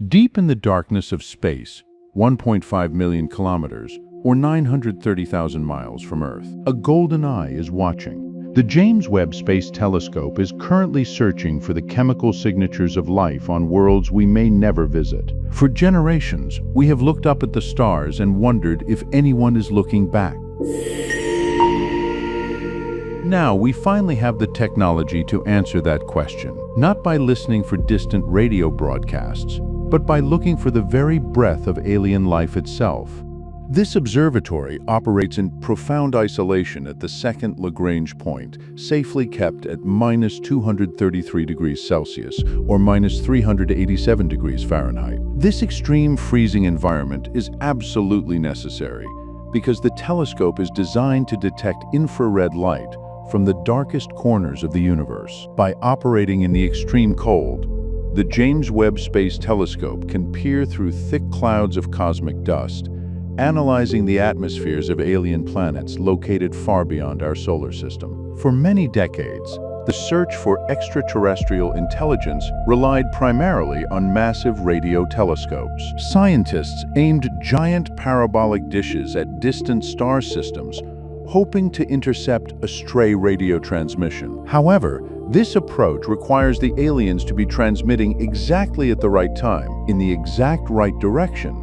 Deep in the darkness of space, 1.5 million kilometers, or 930,000 miles from Earth, a golden eye is watching. The James Webb Space Telescope is currently searching for the chemical signatures of life on worlds we may never visit. For generations, we have looked up at the stars and wondered if anyone is looking back. Now we finally have the technology to answer that question, not by listening for distant radio broadcasts, but by looking for the very breath of alien life itself. This observatory operates in profound isolation at the second Lagrange point, safely kept at -233 degrees Celsius or -387 degrees Fahrenheit. This extreme freezing environment is absolutely necessary because the telescope is designed to detect infrared light from the darkest corners of the universe. By operating in the extreme cold, the James Webb Space Telescope can peer through thick clouds of cosmic dust, analyzing the atmospheres of alien planets located far beyond our solar system. For many decades, the search for extraterrestrial intelligence relied primarily on massive radio telescopes. Scientists aimed giant parabolic dishes at distant star systems, hoping to intercept a stray radio transmission. However, this approach requires the aliens to be transmitting exactly at the right time, in the exact right direction,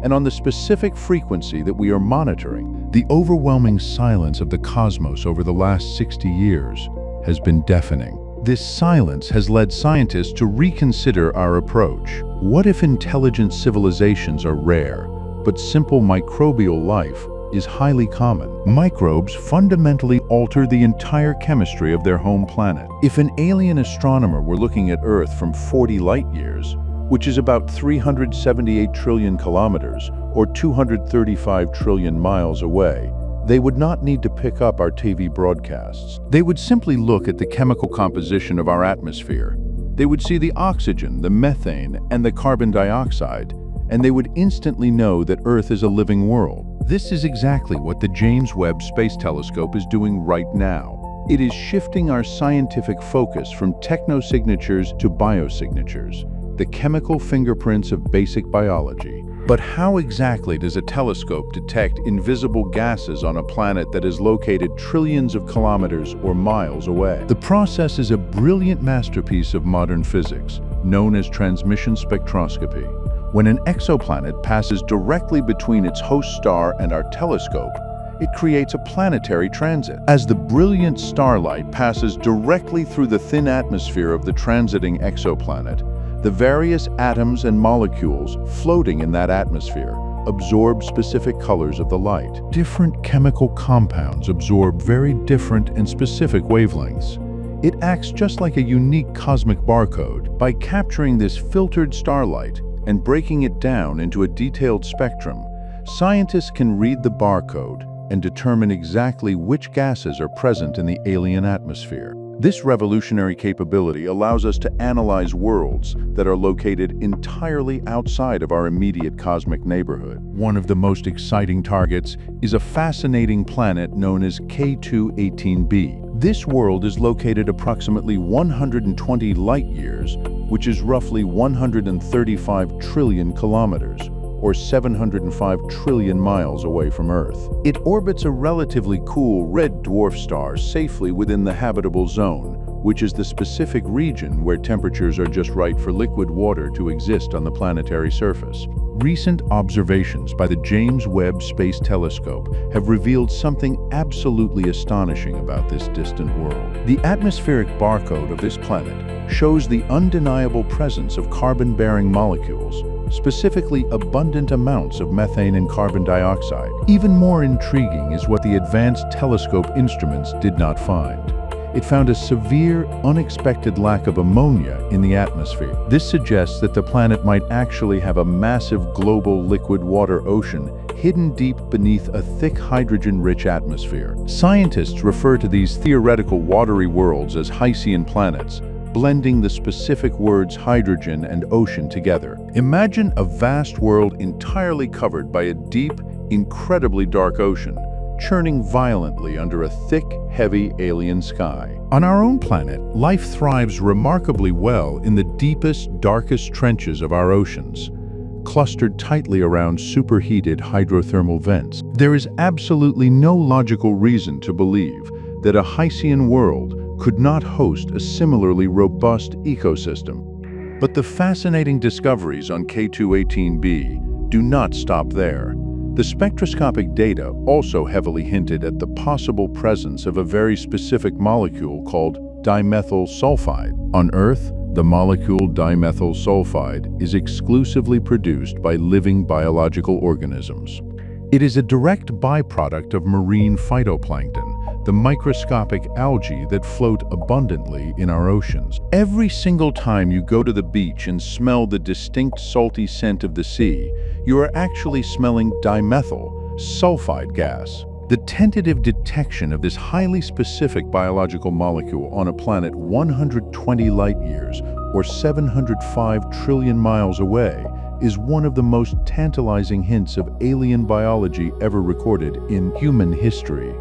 and on the specific frequency that we are monitoring. The overwhelming silence of the cosmos over the last 60 years has been deafening. This silence has led scientists to reconsider our approach. What if intelligent civilizations are rare, but simple microbial life is highly common? Microbes fundamentally alter the entire chemistry of their home planet. If an alien astronomer were looking at Earth from 40 light years, which is about 378 trillion kilometers or 235 trillion miles away, they would not need to pick up our TV broadcasts. They would simply look at the chemical composition of our atmosphere. They would see the oxygen, the methane, and the carbon dioxide, and they would instantly know that Earth is a living world. This is exactly what the James Webb Space Telescope is doing right now. It is shifting our scientific focus from technosignatures to biosignatures, the chemical fingerprints of basic biology. But how exactly does a telescope detect invisible gases on a planet that is located trillions of kilometers or miles away? The process is a brilliant masterpiece of modern physics, known as transmission spectroscopy. When an exoplanet passes directly between its host star and our telescope, it creates a planetary transit. As the brilliant starlight passes directly through the thin atmosphere of the transiting exoplanet, the various atoms and molecules floating in that atmosphere absorb specific colors of the light. Different chemical compounds absorb very different and specific wavelengths. It acts just like a unique cosmic barcode. By capturing this filtered starlight and breaking it down into a detailed spectrum, scientists can read the barcode and determine exactly which gases are present in the alien atmosphere. This revolutionary capability allows us to analyze worlds that are located entirely outside of our immediate cosmic neighborhood. One of the most exciting targets is a fascinating planet known as K2-18b. This world is located approximately 120 light-years, which is roughly 135 trillion kilometers, or 705 trillion miles away from Earth. It orbits a relatively cool red dwarf star safely within the habitable zone, which is the specific region where temperatures are just right for liquid water to exist on the planetary surface. Recent observations by the James Webb Space Telescope have revealed something absolutely astonishing about this distant world. The atmospheric barcode of this planet shows the undeniable presence of carbon-bearing molecules, specifically abundant amounts of methane and carbon dioxide. Even more intriguing is what the advanced telescope instruments did not find. It found a severe, unexpected lack of ammonia in the atmosphere. This suggests that the planet might actually have a massive global liquid water ocean hidden deep beneath a thick hydrogen-rich atmosphere. Scientists refer to these theoretical watery worlds as Hycean planets, blending the specific words hydrogen and ocean together. Imagine a vast world entirely covered by a deep, incredibly dark ocean, churning violently under a thick, heavy alien sky. On our own planet, life thrives remarkably well in the deepest, darkest trenches of our oceans, clustered tightly around superheated hydrothermal vents. There is absolutely no logical reason to believe that a Hycean world could not host a similarly robust ecosystem. But the fascinating discoveries on K2-18b do not stop there. The spectroscopic data also heavily hinted at the possible presence of a very specific molecule called dimethyl sulfide. On Earth, the molecule dimethyl sulfide is exclusively produced by living biological organisms. It is a direct byproduct of marine phytoplankton, the microscopic algae that float abundantly in our oceans. Every single time you go to the beach and smell the distinct salty scent of the sea, you are actually smelling dimethyl sulfide gas. The tentative detection of this highly specific biological molecule on a planet 120 light-years, or 705 trillion miles away, is one of the most tantalizing hints of alien biology ever recorded in human history.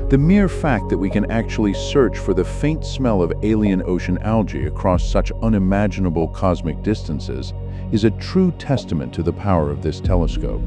The mere fact that we can actually search for the faint smell of alien ocean algae across such unimaginable cosmic distances is a true testament to the power of this telescope.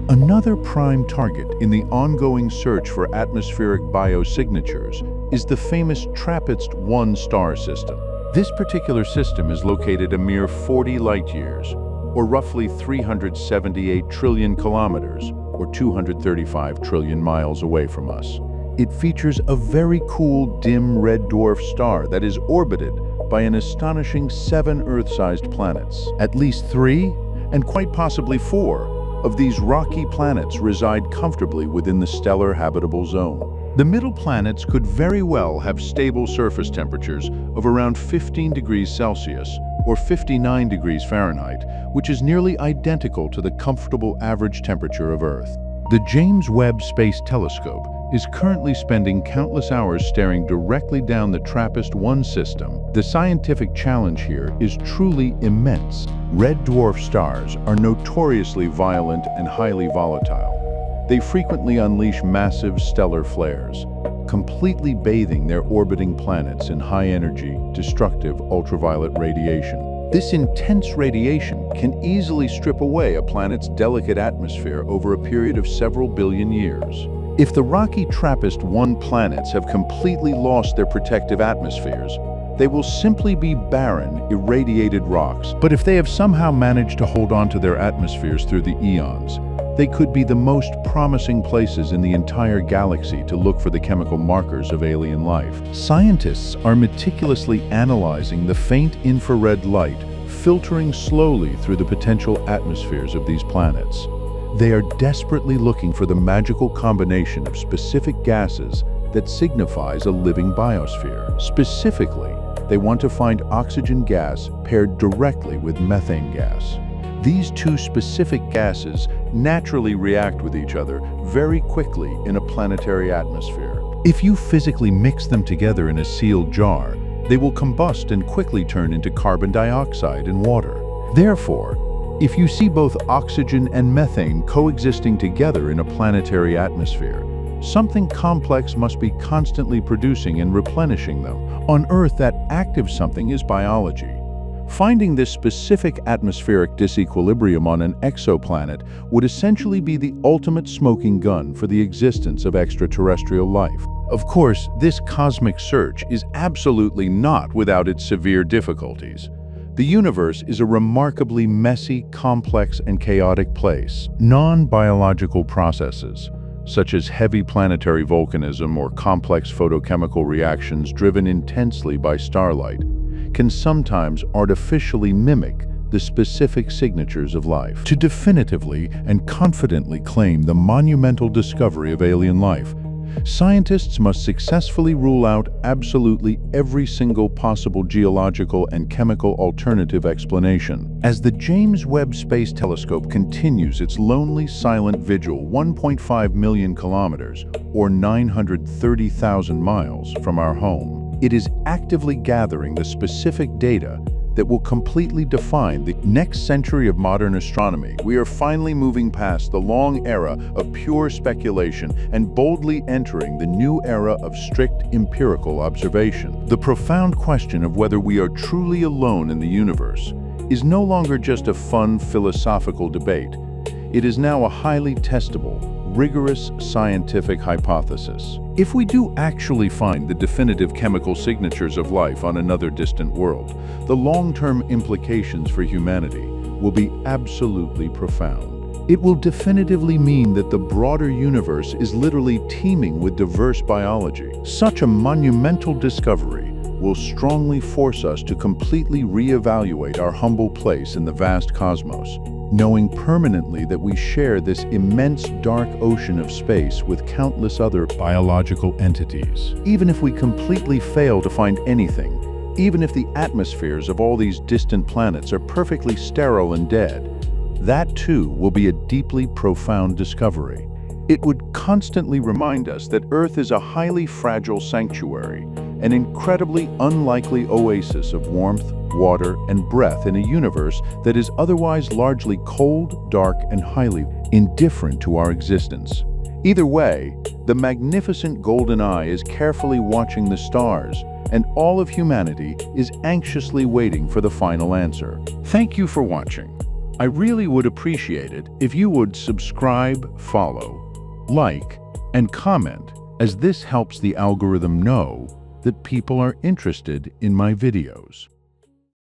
Another prime target in the ongoing search for atmospheric biosignatures is the famous TRAPPIST-1 star system. This particular system is located a mere 40 light-years, or roughly 378 trillion kilometers, or 235 trillion miles away from us. It features a very cool dim red dwarf star that is orbited by an astonishing 7 Earth-sized planets. At least 3, and quite possibly 4, of these rocky planets reside comfortably within the stellar habitable zone. The middle planets could very well have stable surface temperatures of around 15 degrees Celsius or 59 degrees Fahrenheit, which is nearly identical to the comfortable average temperature of Earth. The James Webb Space Telescope is currently spending countless hours staring directly down the TRAPPIST-1 system. The scientific challenge here is truly immense. Red dwarf stars are notoriously violent and highly volatile. They frequently unleash massive stellar flares, completely bathing their orbiting planets in high-energy, destructive ultraviolet radiation. This intense radiation can easily strip away a planet's delicate atmosphere over a period of several billion years. If the rocky TRAPPIST-1 planets have completely lost their protective atmospheres, they will simply be barren, irradiated rocks. But if they have somehow managed to hold on to their atmospheres through the eons, they could be the most promising places in the entire galaxy to look for the chemical markers of alien life. Scientists are meticulously analyzing the faint infrared light filtering slowly through the potential atmospheres of these planets. They are desperately looking for the magical combination of specific gases that signifies a living biosphere. Specifically, they want to find oxygen gas paired directly with methane gas. These two specific gases naturally react with each other very quickly in a planetary atmosphere. If you physically mix them together in a sealed jar, they will combust and quickly turn into carbon dioxide and water. Therefore, if you see both oxygen and methane coexisting together in a planetary atmosphere, something complex must be constantly producing and replenishing them. On Earth, that active something is biology. Finding this specific atmospheric disequilibrium on an exoplanet would essentially be the ultimate smoking gun for the existence of extraterrestrial life. Of course, this cosmic search is absolutely not without its severe difficulties. The universe is a remarkably messy, complex, and chaotic place. Non-biological processes, such as heavy planetary volcanism or complex photochemical reactions driven intensely by starlight, can sometimes artificially mimic the specific signatures of life. To definitively and confidently claim the monumental discovery of alien life, scientists must successfully rule out absolutely every single possible geological and chemical alternative explanation. As the James Webb Space Telescope continues its lonely, silent vigil 1.5 million kilometers, or 930,000 miles from our home, it is actively gathering the specific data that will completely define the next century of modern astronomy. We are finally moving past the long era of pure speculation and boldly entering the new era of strict empirical observation. The profound question of whether we are truly alone in the universe is no longer just a fun philosophical debate. It is now a highly testable, rigorous scientific hypothesis. If we do actually find the definitive chemical signatures of life on another distant world, the long-term implications for humanity will be absolutely profound. It will definitively mean that the broader universe is literally teeming with diverse biology. Such a monumental discovery will strongly force us to completely reevaluate our humble place in the vast cosmos, knowing permanently that we share this immense dark ocean of space with countless other biological entities. Even if we completely fail to find anything, even if the atmospheres of all these distant planets are perfectly sterile and dead, that too will be a deeply profound discovery. It would constantly remind us that Earth is a highly fragile sanctuary, an incredibly unlikely oasis of warmth, water, and breath in a universe that is otherwise largely cold, dark, and highly indifferent to our existence. Either way, the magnificent golden eye is carefully watching the stars, and all of humanity is anxiously waiting for the final answer. Thank you for watching. I really would appreciate it if you would subscribe, follow, like, and comment, as this helps the algorithm know that people are interested in my videos.